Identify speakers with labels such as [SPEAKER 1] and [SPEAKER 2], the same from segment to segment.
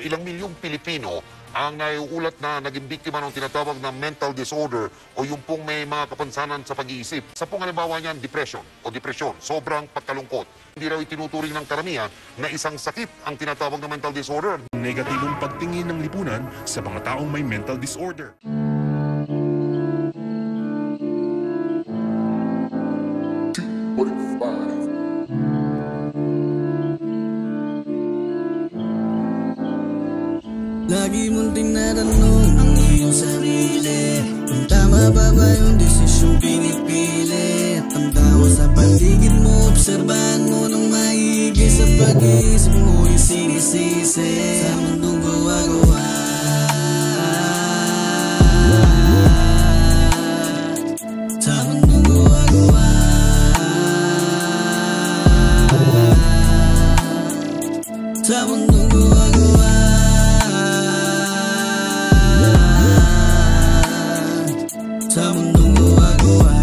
[SPEAKER 1] Ilang milyong Pilipino ang naiulat na naging biktima ng tinatawag na mental disorder o yung pong may mga kapansanan sa pag-iisip. Sa pong halimbawa niyan, depression o depresyon, sobrang pagkalungkot. Hindi raw itinuturing ng karamihan na isang sakit ang tinatawag na mental disorder.
[SPEAKER 2] Negatibong pagtingin ng lipunan sa mga taong may mental disorder.
[SPEAKER 3] Lagi mong tinatanong ang iyong sarili kung tama ba yung desisyong pinipili. At ang tao sa paligid mo, obserbahan mo ng maigi. Sa pag-iisip mo yung sinisisi sa mundong gawa-gawa. Sa mundong gawa-gawa. Sa mundong gawa-gawa. Sa mundong gawa-gawa.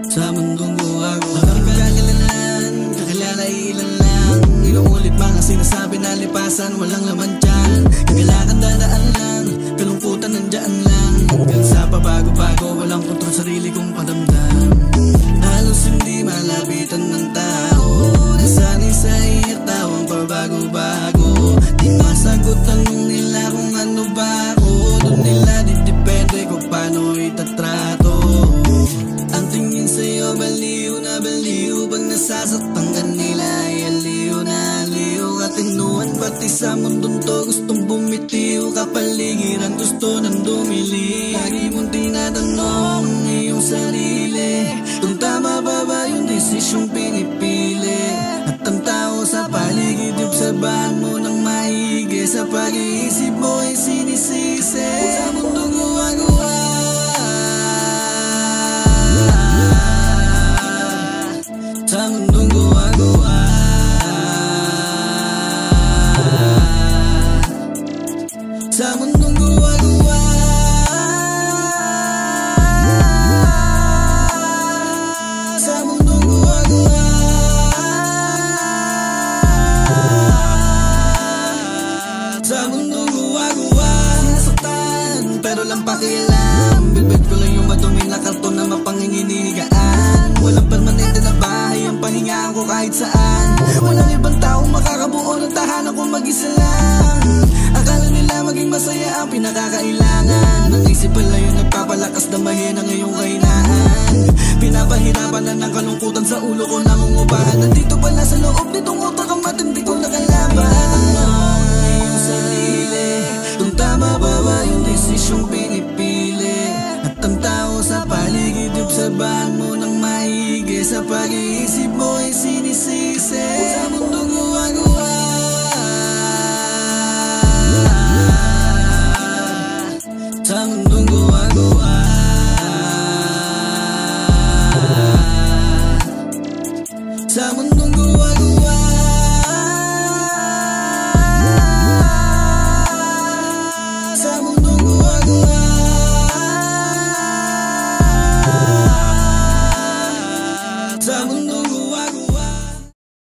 [SPEAKER 3] Sa mundong gawa-gawa. Kakalalan, kakilala ilan lang. Inuulit mga sinasabi na lipasan, walang laman dyan. Kagalakan dadaan lang, kalungkutan nandyan lang. Hanggang sa pabago-bago, walang kontrol sarili kong padamdam. Halos hindi malapitan ng tao. Nasanay sa iyak tawang pabago-bago. Di masagot tanong nila kung ano ba ako. Doon nila didepende kung paano itatrato. Ang tingin sa'yo baliw na baliw. Pag nasasaktan ka nila ay aliw na aliw. Katinuan pati sa mundong to gustong bumitiw. Kapaligiran gusto nang dumili. Lagi mong tinatanong ang iyong sarili kung tama ba yung desisyong pinipili. At ang tao sa paligid obserbahan mo ng maigi. Sa pag-iisip mo ay sinisisi sa mundong gawa-gawa. Sa mundong gawa-gawa. Sa mundong gawa-gawa. Sa mundong gawa-gawa. Sa mundong gawa-gawa. Nasaktan pero lang pakialam. Bilbid ko lang yung madumi na karton na mapanginginigaan. Walang permanente na bahay ang pahingaan ko kahit saan. Walang ibang taong makakabuo ng tahanan kung mag-isa lang. Akala nila maging masaya ang pinakakailangan. Ang isip pala yung nagpapalakas damahin ang iyong kahinaan. Pinapahirapan na ng kalungkutan sa ulo ko nangungubahan. Nandito pala sa loob nitong utak ang matindi ko nakalaban. Tinatanong ang iyong sarili kung tama ba yung desisyong pinipili. At ang tao sa paligid obserbahan mo ng maigi. Sa pag-iisip mo ay sinisisi sa mundong gawa-gawa. Sa mundong gawa-gawa. Sa mundong